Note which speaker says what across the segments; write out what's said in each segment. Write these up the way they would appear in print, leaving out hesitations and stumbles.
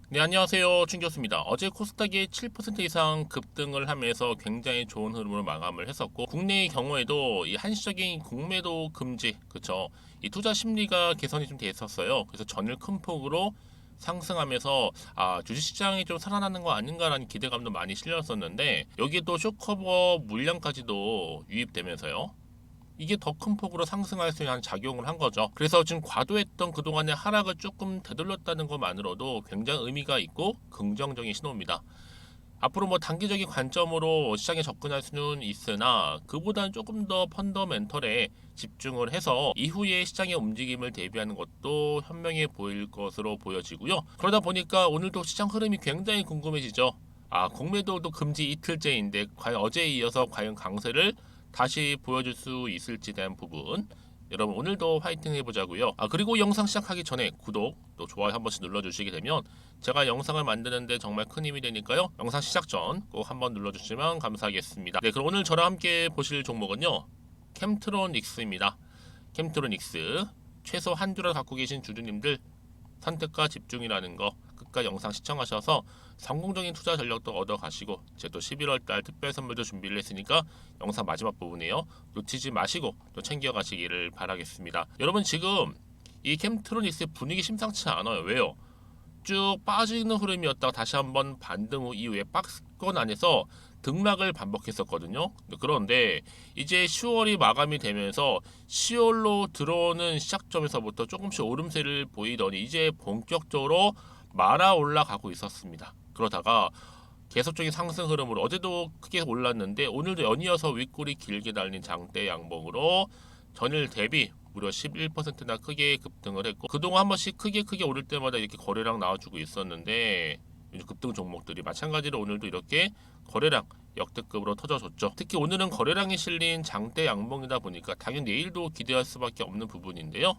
Speaker 1: 네, 안녕하세요. 충교수입니다. 어제 코스닥이 7% 이상 급등을 하면서 굉장히 좋은 흐름으로 마감을 했었고, 국내의 경우에도 이 한시적인 공매도 금지, 그쵸? 이 투자 심리가 개선이 좀 됐었어요. 그래서 전일 큰 폭으로 상승하면서 주식시장이 좀 살아나는 거 아닌가라는 기대감도 많이 실렸었는데, 여기에 또 쇼커버 물량까지도 유입되면서요. 이게 더 큰 폭으로 상승할 수 있는 작용을 한 거죠. 그래서 지금 과도했던 그동안의 하락을 조금 되돌렸다는 것만으로도 굉장히 의미가 있고 긍정적인 신호입니다. 앞으로 뭐 단기적인 관점으로 시장에 접근할 수는 있으나 그보다는 조금 더 펀더멘털에 집중을 해서 이후에 시장의 움직임을 대비하는 것도 현명해 보일 것으로 보여지고요. 그러다 보니까 오늘도 시장 흐름이 굉장히 궁금해지죠. 공매도도 금지 이틀째인데 과연 어제에 이어서 과연 강세를 다시 보여줄 수 있을지 대한 부분, 여러분 오늘도 화이팅 해보자고요. 그리고 영상 시작하기 전에 구독 또 좋아요 한 번씩 눌러주시게 되면 제가 영상을 만드는데 정말 큰 힘이 되니까요. 영상 시작 전 꼭 한번 눌러주시면 감사하겠습니다. 네, 그럼 오늘 저랑 함께 보실 종목은요, 캠트로닉스입니다. 캠트로닉스, 최소 한 주를 갖고 계신 주주님들 선택과 집중이라는 거 끝까지 영상 시청하셔서 성공적인 투자 전략도 얻어가시고, 제 또 11월달 특별 선물도 준비를 했으니까 영상 마지막 부분이에요. 놓치지 마시고 또 챙겨가시기를 바라겠습니다. 여러분, 지금 이 캠트로닉스 분위기 심상치 않아요. 왜요? 쭉 빠지는 흐름이었다가 다시 한번 반등 후 이후에 박스권 안에서 등락을 반복했었거든요. 그런데 이제 10월이 마감이 되면서 10월로 들어오는 시작점에서부터 조금씩 오름세를 보이더니 이제 본격적으로 말아 올라가고 있었습니다. 그러다가 계속적인 상승 흐름으로 어제도 크게 올랐는데 오늘도 연이어서 윗골이 길게 달린 장대 양봉으로 전일 대비 무려 11%나 크게 급등을 했고, 그동안 한 번씩 크게 오를 때마다 이렇게 거래량 나와주고 있었는데 급등 종목들이 마찬가지로 오늘도 이렇게 거래량 역대급으로 터져줬죠. 특히 오늘은 거래량이 실린 장대 양봉이다 보니까 당연히 내일도 기대할 수밖에 없는 부분인데요.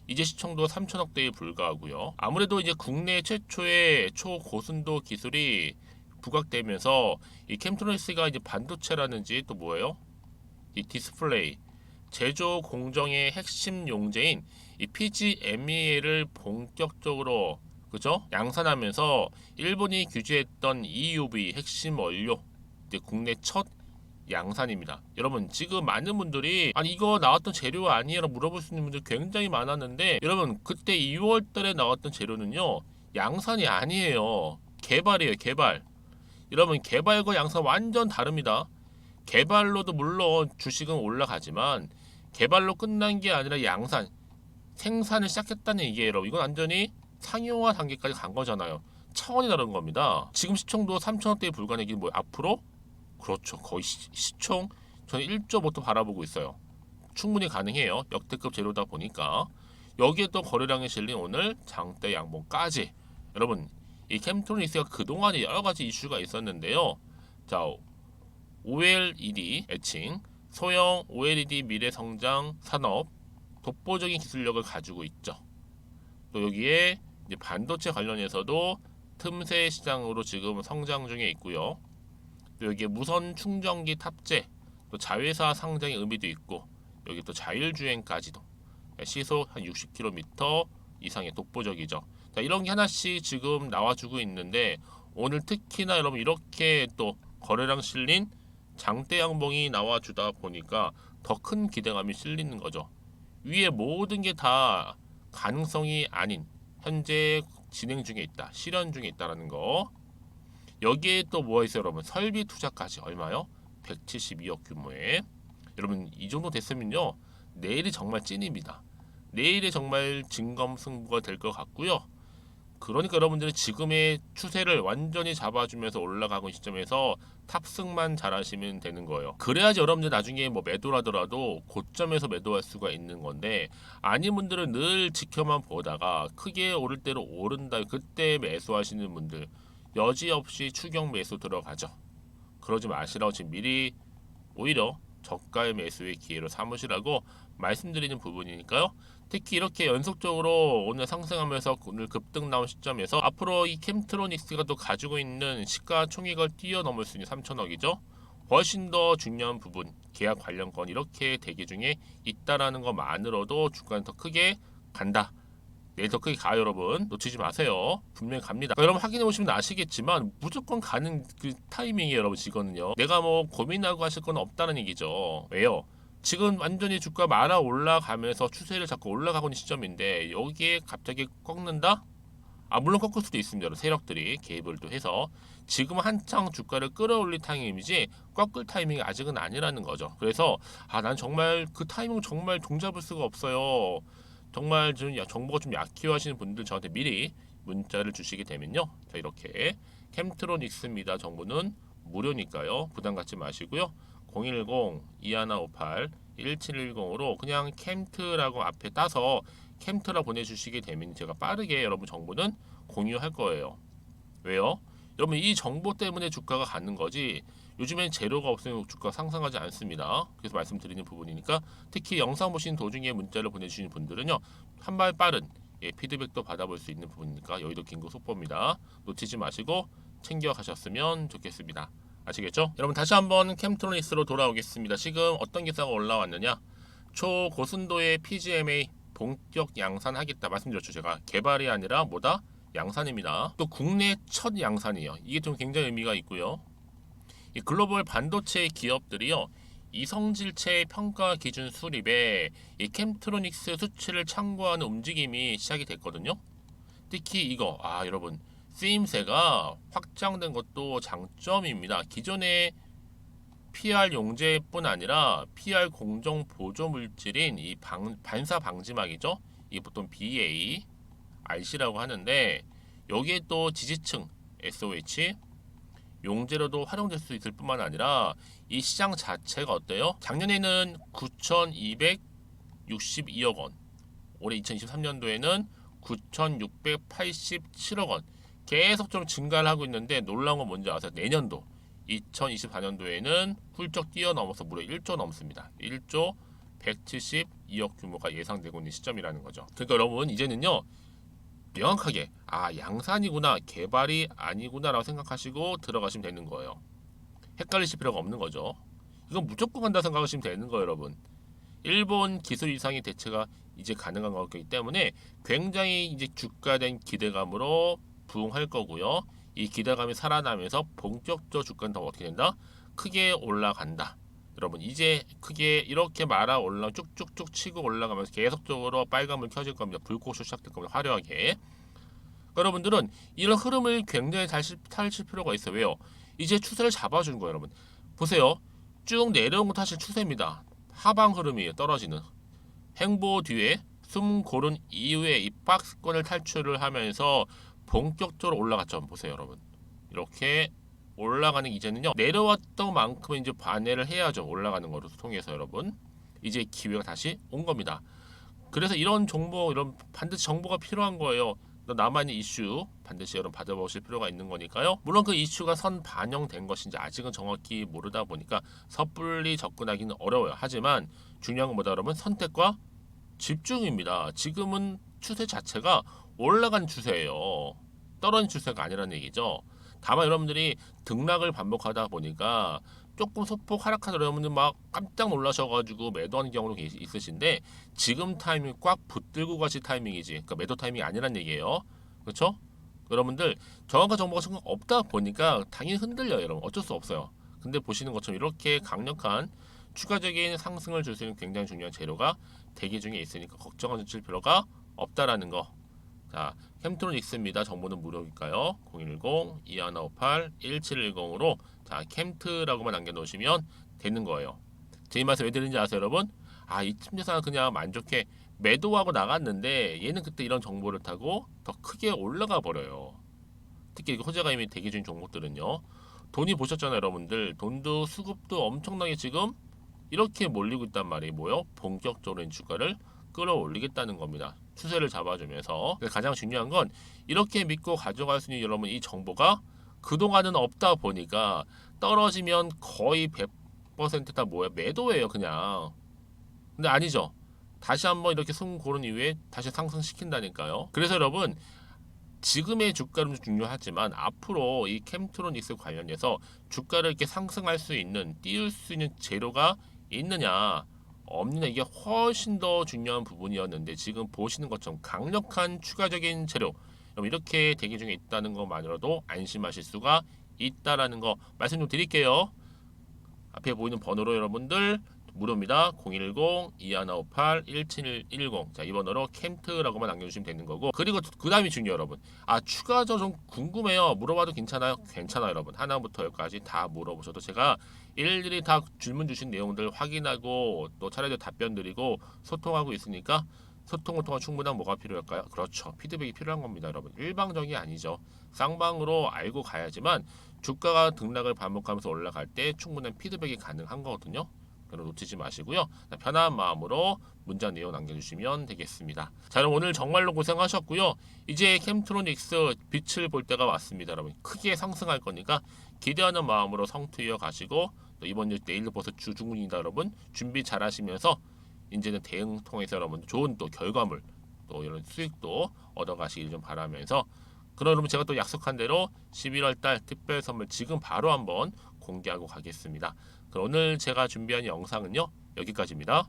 Speaker 1: 이제 시총도 3천억대에 불과하고요. 아무래도 이제 국내 최초의 초고순도 기술이 부각되면서 이 캠트로닉스가 이제 반도체라든지 또 뭐예요? 이 디스플레이 제조 공정의 핵심 용제인 이 PGMEA를 본격적으로, 그죠? 양산하면서 일본이 규제했던 EUV 핵심 원료 이제 국내 첫 양산입니다. 여러분, 지금 많은 분들이 아니 이거 나왔던 재료 아니에요? 물어볼 수 있는 분들 굉장히 많았는데, 여러분 그때 2월 달에 나왔던 재료는요, 양산이 아니에요. 개발이에요, 개발. 여러분, 개발과 양산 완전 다릅니다. 개발로도 물론 주식은 올라가지만 개발로 끝난 게 아니라 양산, 생산을 시작했다는 얘기예요. 여러분, 이건 완전히 상용화 단계까지 간 거잖아요. 차원이 다른 겁니다. 지금 시총도 3천원대에 불과하기 뭐 앞으로, 그렇죠, 거의 시총 저는 1조부터 바라보고 있어요. 충분히 가능해요. 역대급 재료다 보니까. 여기에 또 거래량이 실린 오늘 장대 양봉까지. 여러분, 이 캠트로닉스가 그동안에 여러 가지 이슈가 있었는데요. 자, OLED 애칭, 소형 OLED 미래성장 산업, 독보적인 기술력을 가지고 있죠. 또 여기에 이제 반도체 관련해서도 틈새 시장으로 지금 성장 중에 있고요. 또 여기에 무선 충전기 탑재, 또 자회사 상장의 의미도 있고, 여기 또 자율주행까지도 시속 한 60km 이상의 독보적이죠. 자, 이런 게 하나씩 지금 나와주고 있는데, 오늘 특히나 여러분 이렇게 또 거래량 실린 장대 양봉이 나와주다 보니까 더 큰 기대감이 실리는 거죠. 위에 모든 게 다 가능성이 아닌, 현재 진행 중에 있다, 실현 중에 있다라는 거. 여기에 또 뭐가 있어요, 여러분? 설비 투자까지 얼마요? 172억 규모에. 여러분, 이 정도 됐으면요, 내일이 정말 찐입니다. 내일이 정말 진검승부가 될 것 같고요. 그러니까 여러분들이 지금의 추세를 완전히 잡아주면서 올라가고 있는 시점에서 탑승만 잘하시면 되는 거예요. 그래야지 여러분들 나중에 뭐 매도하더라도 고점에서 매도할 수가 있는 건데, 아닌 분들은 늘 지켜만 보다가 크게 오를 대로 오른다 그때 매수하시는 분들 여지없이 추격 매수 들어가죠. 그러지 마시라고 지금 미리 오히려 저가의 매수의 기회로 삼으시라고 말씀드리는 부분이니까요. 특히 이렇게 연속적으로 오늘 상승하면서 오늘 급등 나온 시점에서 앞으로 이 캠트로닉스가 또 가지고 있는 시가총액을 뛰어넘을 수 있는 3천억이죠. 훨씬 더 중요한 부분, 계약 관련 건 이렇게 대기 중에 있다라는 것만으로도 주가는 더 크게 간다, 내일 더 크게 가요 여러분. 놓치지 마세요. 분명히 갑니다. 여러분 확인해 보시면 아시겠지만 무조건 가는 그 타이밍이에요 여러분. 지금은요. 내가 뭐 고민하고 하실 건 없다는 얘기죠. 왜요? 지금 완전히 주가 말아 올라가면서 추세를 잡고 올라가고 있는 시점인데 여기에 갑자기 꺾는다? 아 물론 꺾을 수도 있습니다. 여러분. 세력들이 개입을 또 해서 지금 한창 주가를 끌어올릴 타이밍이지 꺾을 타이밍이 아직은 아니라는 거죠. 그래서 난 정말 그 타이밍 정말 종잡을 수가 없어요. 정말 좀 정보가 좀 약해요 하시는 분들 저한테 미리 문자를 주시게 되면요. 자 이렇게 캠트로닉스입니다. 정보는 무료니까요. 부담 갖지 마시고요. 010-2158-1710으로 그냥 캠트라고 앞에 따서 캠트라 보내주시게 되면 제가 빠르게 여러분 정보는 공유할 거예요. 왜요? 여러분 이 정보 때문에 주가가 가는 거지 요즘엔 재료가 없으면 주가 상승하지 않습니다. 그래서 말씀드리는 부분이니까 특히 영상 보시는 도중에 문자를 보내주시는 분들은요 한 발 빠른 피드백도 받아볼 수 있는 부분이니까 여의도 긴급 속보입니다. 놓치지 마시고 챙겨 가셨으면 좋겠습니다. 아시겠죠? 여러분 다시 한번 캠트로닉스로 돌아오겠습니다. 지금 어떤 기사가 올라왔느냐? 초고순도의 PGMA 본격 양산하겠다 말씀드렸죠. 제가 개발이 아니라 뭐다? 양산입니다. 또 국내 첫 양산이에요. 이게 좀 굉장히 의미가 있고요. 이 글로벌 반도체 기업들이요. 이성질체 평가 기준 수립에 이 캠트로닉스 수치를 참고하는 움직임이 시작이 됐거든요. 특히 이거 여러분 쓰임새가 확장된 것도 장점입니다. 기존의 PR 용제뿐 아니라 PR 공정 보조 물질인 이 반사 방지막이죠. 이 보통 BA, RC라고 하는데 여기에 또 지지층 SOH 용재료도 활용될 수 있을 뿐만 아니라 이 시장 자체가 어때요? 작년에는 9,262억 원, 올해 2023년도에는 9,687억 원 계속 좀 증가를 하고 있는데 놀라운 건 뭔지 아세요? 내년도 2024년도에는 훌쩍 뛰어넘어서 무려 1조 넘습니다. 1조 172억 규모가 예상되고 있는 시점이라는 거죠. 그러니까 여러분 이제는요 명확하게 양산이구나 개발이 아니구나라고 생각하시고 들어가시면 되는 거예요. 헷갈리실 필요가 없는 거죠. 이건 무조건 간다 생각하시면 되는 거예요 여러분. 일본 기술 이상의 대체가 이제 가능한 거기 때문에 굉장히 이제 주가된 기대감으로 부응할 거고요. 이 기대감이 살아나면서 본격적으로 주가는 더 어떻게 된다? 크게 올라간다. 여러분 이제 크게 이렇게 말아 올라 쭉쭉쭉 치고 올라가면서 계속적으로 빨간불 켜질 겁니다. 불꽃이 시작될 겁니다. 화려하게. 여러분들은 이런 흐름을 굉장히 잘 타실 필요가 있어요. 왜요? 이제 추세를 잡아주는 거예요. 여러분 보세요. 쭉 내려온 거 사실 추세입니다. 하방 흐름이에요. 떨어지는 행보 뒤에 숨 고른 이후에 이 박스권을 탈출을 하면서 본격적으로 올라갔죠. 한번 보세요 여러분. 이렇게 올라가는 이제는요 내려왔던 만큼 이제 반해를 해야죠. 올라가는 거로 통해서 여러분 이제 기회가 다시 온 겁니다. 그래서 이런 정보 이런 반드시 정보가 필요한 거예요. 나만의 이슈 반드시 여러분 받아보실 필요가 있는 거니까요. 물론 그 이슈가 선 반영된 것인지 아직은 정확히 모르다 보니까 섣불리 접근하기는 어려워요. 하지만 중요한 건 뭐다 여러분? 선택과 집중입니다. 지금은 추세 자체가 올라가는 추세예요. 떨어진 추세가 아니라는 얘기죠. 다만 여러분들이 등락을 반복하다 보니까 조금 소폭 하락하다 여러분들 막 깜짝 놀라셔가지고 매도하는 경우도 있으신데 지금 타이밍 꽉 붙들고 가실 타이밍이지. 그러니까 매도 타이밍이 아니란 얘기예요. 그렇죠? 여러분들 정확한 정보가 지금 없다 보니까 당연히 흔들려요. 여러분 어쩔 수 없어요. 근데 보시는 것처럼 이렇게 강력한 추가적인 상승을 줄 수 있는 굉장히 중요한 재료가 대기 중에 있으니까 걱정하실 필요가 없다라는 거. 자, 캠트로닉스입니다. 정보는 무료니까요. 010-2158-1710으로 자, 캠트라고만 남겨놓으시면 되는 거예요. 제 이 말씀 왜 드리는지 아세요, 여러분? 이쯤 돼서 그냥 만족해 매도하고 나갔는데 얘는 그때 이런 정보를 타고 더 크게 올라가 버려요. 특히 호재가 이미 대기 중인 종목들은요. 돈이 보셨잖아요, 여러분들. 돈도 수급도 엄청나게 지금 이렇게 몰리고 있단 말이에요. 뭐요? 본격적으로 주가를 끌어올리겠다는 겁니다. 추세를 잡아주면서 가장 중요한 건 이렇게 믿고 가져갈 수 있는 여러분 이 정보가 그동안은 없다 보니까 떨어지면 거의 100%다 뭐야 매도예요 그냥. 근데 아니죠. 다시 한번 이렇게 숨 고른 이후에 다시 상승시킨다니까요. 그래서 여러분 지금의 주가는 중요하지만 앞으로 이 캠트로닉스 관련해서 주가를 이렇게 상승할 수 있는 띄울 수 있는 재료가 있느냐 없느냐 이게 훨씬 더 중요한 부분이었는데 지금 보시는 것처럼 강력한 추가적인 재료 이렇게 대기 중에 있다는 것만으로도 안심하실 수가 있다라는 거 말씀 좀 드릴게요. 앞에 보이는 번호로 여러분들 무료입니다. 010-2158-1710 자, 이 번호로 캠트라고만 남겨주시면 되는 거고 그리고 그 다음이 중요해요 여러분. 추가적으로 좀 궁금해요. 물어봐도 괜찮아요? 괜찮아요 여러분. 하나부터 열까지 다 물어보셔도 제가 일일이 다 질문 주신 내용들 확인하고 또 차례대로 답변 드리고 소통하고 있으니까 소통을 통한 충분한 뭐가 필요할까요? 그렇죠. 피드백이 필요한 겁니다 여러분. 일방적이 아니죠. 쌍방으로 알고 가야지만 주가가 등락을 반복하면서 올라갈 때 충분한 피드백이 가능한 거거든요. 그럼 놓치지 마시고요. 편한 마음으로 문장 내용 남겨주시면 되겠습니다. 자, 그럼 오늘 정말로 고생하셨고요. 이제 캠트로닉스 빛을 볼 때가 왔습니다, 여러분. 크게 상승할 거니까 기대하는 마음으로 성투이어 가시고 또 이번 주 내일 벌써 주중군이다, 여러분. 준비 잘하시면서 이제는 대응 통해서 여러분 좋은 또 결과물 또 이런 수익도 얻어가시길 좀 바라면서 그럼 제가 또 약속한 대로 11월 달 특별 선물 지금 바로 한번 공개하고 가겠습니다. 그럼 오늘 제가 준비한 영상은요 여기까지입니다.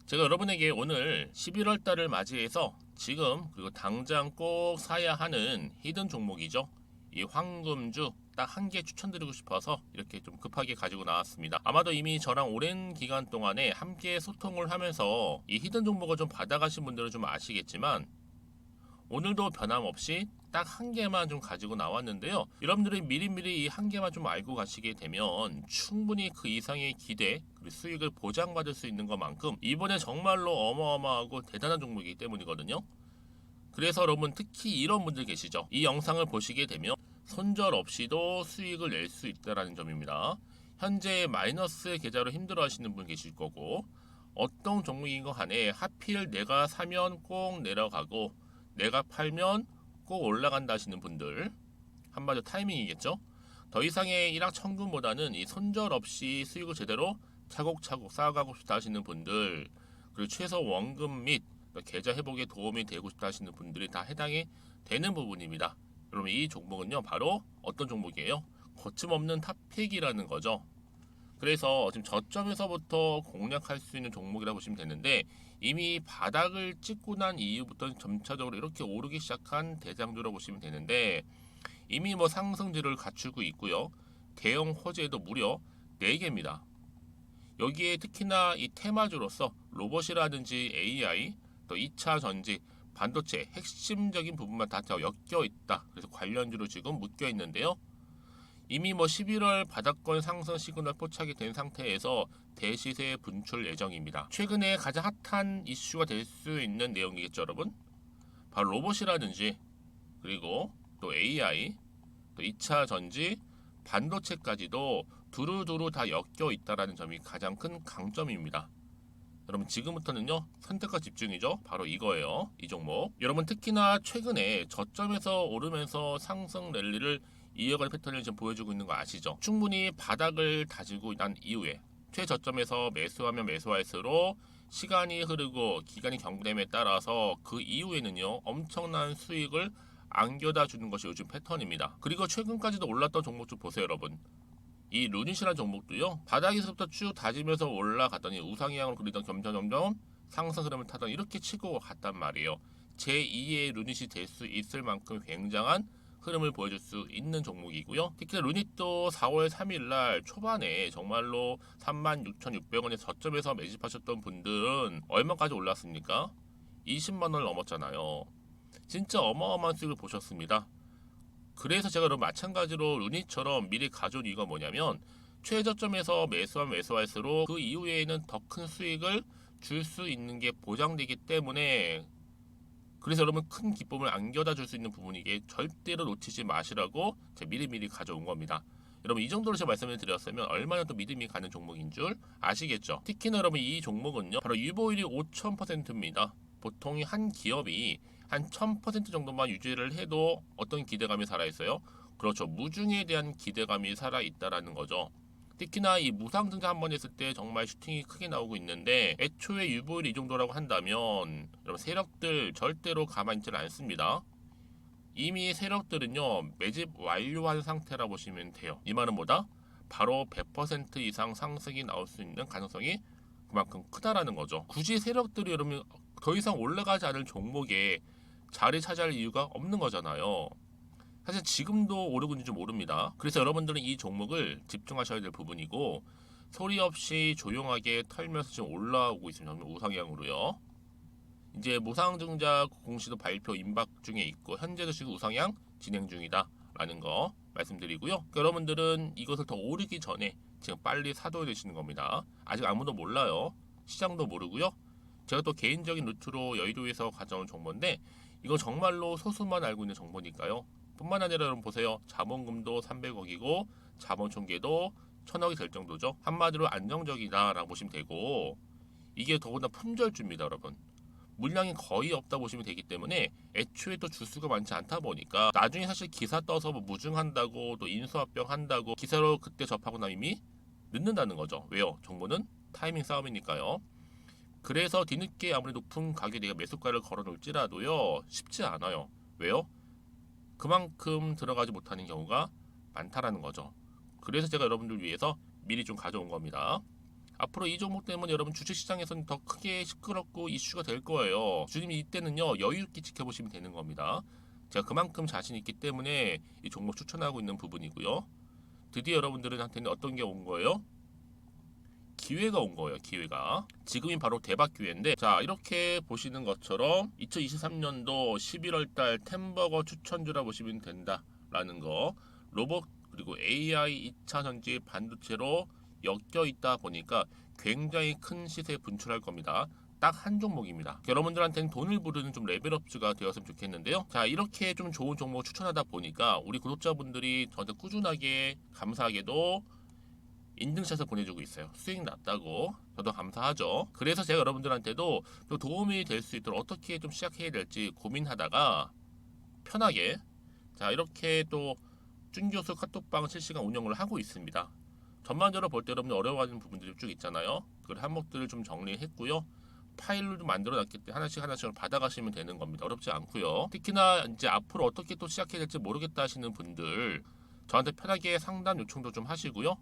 Speaker 1: 제가 여러분에게 오늘 11월 달을 맞이해서 지금 그리고 당장 꼭 사야 하는 히든 종목이죠. 이 황금주 딱 한 개 추천드리고 싶어서 이렇게 좀 급하게 가지고 나왔습니다. 아마도 이미 저랑 오랜 기간 동안에 함께 소통을 하면서 이 히든 종목을 좀 받아가신 분들은 좀 아시겠지만 오늘도 변함없이 딱 한 개만 좀 가지고 나왔는데요. 여러분들이 미리미리 이 한 개만 좀 알고 가시게 되면 충분히 그 이상의 기대 그리고 수익을 보장받을 수 있는 것만큼 이번에 정말로 어마어마하고 대단한 종목이기 때문이거든요. 그래서 여러분 특히 이런 분들 계시죠. 이 영상을 보시게 되면 손절 없이도 수익을 낼 수 있다는 점입니다. 현재 마이너스 계좌로 힘들어하시는 분 계실 거고 어떤 종목인 거 간에 하필 내가 사면 꼭 내려가고 내가 팔면 꼭 올라간다 하시는 분들 한마디로 타이밍이겠죠. 더 이상의 일확천금보다는 이 손절 없이 수익을 제대로 차곡차곡 쌓아가고 싶다 하시는 분들 그리고 최소 원금 및 계좌 회복에 도움이 되고 싶다 하시는 분들이 다 해당이 되는 부분입니다. 여러분 이 종목은요 바로 어떤 종목이에요? 거침없는 탑픽이라는 거죠. 그래서 지금 저점에서부터 공략할 수 있는 종목이라고 보시면 되는데 이미 바닥을 찍고 난 이후부터 점차적으로 이렇게 오르기 시작한 대장주라고 보시면 되는데 이미 뭐 상승지를 갖추고 있고요. 대형 호재도 무려 4개입니다. 여기에 특히나 이 테마주로서 로봇이라든지 AI, 또 2차 전지, 반도체 핵심적인 부분만 다 엮여 있다. 그래서 관련주로 지금 묶여 있는데요. 이미 뭐 11월 바닥권 상승 시그널 포착이 된 상태에서 대시세 분출 예정입니다. 최근에 가장 핫한 이슈가 될 수 있는 내용이겠죠, 여러분? 바로 로봇이라든지 그리고 또 AI, 또 2차 전지, 반도체까지도 두루두루 다 엮여 있다라는 점이 가장 큰 강점입니다. 여러분 지금부터는요 선택과 집중이죠. 바로 이거예요. 이 종목. 여러분 특히나 최근에 저점에서 오르면서 상승 랠리를 이어가는 패턴을 지금 보여주고 있는 거 아시죠? 충분히 바닥을 다지고 난 이후에 최저점에서 매수하면 매수할수록 시간이 흐르고 기간이 경과됨에 따라서 그 이후에는요 엄청난 수익을 안겨다 주는 것이 요즘 패턴입니다. 그리고 최근까지도 올랐던 종목 좀 보세요 여러분. 이 루닛이라는 종목도요 바닥에서부터 쭉 다지면서 올라갔더니 우상향으로 그리던 점점 상승 흐름을 타던 이렇게 치고 갔단 말이에요. 제2의 루닛이 될 수 있을 만큼 굉장한 흐름을 보여줄 수 있는 종목이고요. 특히 루닛도 4월 3일날 초반에 정말로 36,600원의 저점에서 매집하셨던 분들은 얼마까지 올랐습니까? 20만원을 넘었잖아요. 진짜 어마어마한 수익을 보셨습니다. 그래서 제가 그럼 마찬가지로 루닛처럼 미리 가져온 이유가 뭐냐면 최저점에서 매수하면 매수할수록 그 이후에는 더 큰 수익을 줄 수 있는 게 보장되기 때문에 그래서 여러분 큰 기쁨을 안겨다 줄 수 있는 부분이기에 절대로 놓치지 마시라고 제가 미리미리 가져온 겁니다. 여러분 이 정도로 제가 말씀을 드렸으면 얼마나 또 믿음이 가는 종목인 줄 아시겠죠? 특히나 여러분 이 종목은요 바로 유보율이 5000%입니다. 보통 한 기업이 한 1000% 정도만 유지를 해도 어떤 기대감이 살아있어요? 그렇죠. 무중에 대한 기대감이 살아있다라는 거죠. 특히나 이 무상증자 한 번 했을 때 정말 슈팅이 크게 나오고 있는데 애초에 유보율이 이 정도라고 한다면 여러분 세력들 절대로 가만히 있지 않습니다. 이미 세력들은요 매집 완료한 상태라 보시면 돼요. 이 말은 뭐다? 바로 100% 이상 상승이 나올 수 있는 가능성이 그만큼 크다라는 거죠. 굳이 세력들이 여러분 더 이상 올라가지 않을 종목에 자리 차지할 이유가 없는 거잖아요. 사실 지금도 오르고 있는지 모릅니다. 그래서 여러분들은 이 종목을 집중하셔야 될 부분이고, 소리 없이 조용하게 털면서 지금 올라오고 있습니다. 우상향으로요. 이제 무상증자 공시도 발표 임박 중에 있고, 현재도 지금 우상향 진행 중이다라는 거 말씀드리고요. 그러니까 여러분들은 이것을 더 오르기 전에 지금 빨리 사둬야 되시는 겁니다. 아직 아무도 몰라요. 시장도 모르고요. 제가 또 개인적인 루트로 여의도에서 가져온 정보인데, 이거 정말로 소수만 알고 있는 정보니까요. 뿐만 아니라 여러분 보세요. 자본금도 300억이고 자본 총계도 1000억이 될 정도죠. 한마디로 안정적이다라고 보시면 되고, 이게 더구나 품절주입니다, 여러분. 물량이 거의 없다 보시면 되기 때문에 애초에 또 주수가 많지 않다 보니까 나중에 사실 기사 떠서 뭐 무증한다고 또 인수합병 한다고 기사로 그때 접하고 나면 이미 늦는다는 거죠. 왜요? 정보는 타이밍 싸움이니까요. 그래서 뒤늦게 아무리 높은 가격에 내가 매수가를 걸어 놓을지라도요, 쉽지 않아요. 왜요? 그만큼 들어가지 못하는 경우가 많다라는 거죠. 그래서 제가 여러분들 위해서 미리 좀 가져온 겁니다. 앞으로 이 종목 때문에 여러분 주식시장에서는 더 크게 시끄럽고 이슈가 될 거예요. 주님이 이때는요, 여유있게 지켜보시면 되는 겁니다. 제가 그만큼 자신 있기 때문에 이 종목 추천하고 있는 부분이고요. 드디어 여러분들한테는 어떤 게 온 거예요? 기회가 온 거예요. 기회가. 지금이 바로 대박 기회인데, 자, 이렇게 보시는 것처럼 2023년도 11월 달 템버거 추천주라 보시면 된다라는 거. 로봇 그리고 AI 2차 전지 반도체로 엮여 있다 보니까 굉장히 큰 시세 분출할 겁니다. 딱 한 종목입니다. 여러분들한테는 돈을 부르는 좀 레벨업주가 되었으면 좋겠는데요. 자, 이렇게 좀 좋은 종목 추천하다 보니까 우리 구독자분들이 저한테 꾸준하게 감사하게도 인증샷을 보내주고 있어요. 수익 났다고. 저도 감사하죠. 그래서 제가 여러분들한테도 또 도움이 될 수 있도록 어떻게 좀 시작해야 될지 고민하다가 편하게, 자, 이렇게 또 준교수 카톡방 실시간 운영을 하고 있습니다. 전반적으로 볼 때 여러분들 어려워하는 부분들이 쭉 있잖아요. 그 항목들을 좀 정리했고요. 파일로 좀 만들어 놨기 때문에 하나씩 하나씩 받아가시면 되는 겁니다. 어렵지 않고요. 특히나 이제 앞으로 어떻게 또 시작해야 될지 모르겠다 하시는 분들, 저한테 편하게 상담 요청도 좀 하시고요.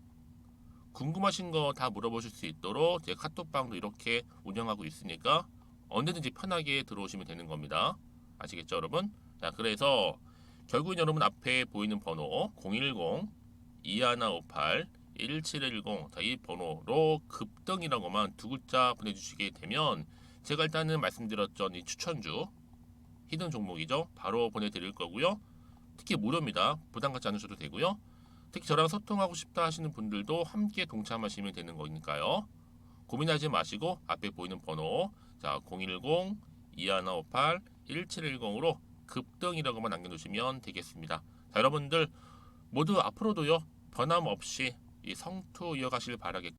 Speaker 1: 궁금하신 거 다 물어보실 수 있도록 제 카톡방도 이렇게 운영하고 있으니까 언제든지 편하게 들어오시면 되는 겁니다. 아시겠죠, 여러분? 자, 그래서 결국은 여러분 앞에 보이는 번호 010-2158-1710, 자, 이 번호로 급등이라고만 두 글자 보내주시게 되면 제가 일단은 말씀드렸던 이 추천주 히든 종목이죠. 바로 보내드릴 거고요. 특히 무료입니다. 부담 갖지 않으셔도 되고요. 특히 저랑 소통하고 싶다 하시는 분들도 함께 동참하시면 되는 거니까요. 고민하지 마시고 앞에 보이는 번호, 자, 010-2158-1710으로 급등이라고만 남겨놓으시면 되겠습니다. 자, 여러분들 모두 앞으로도요, 변함없이 이 성투 이어가시길 바라겠고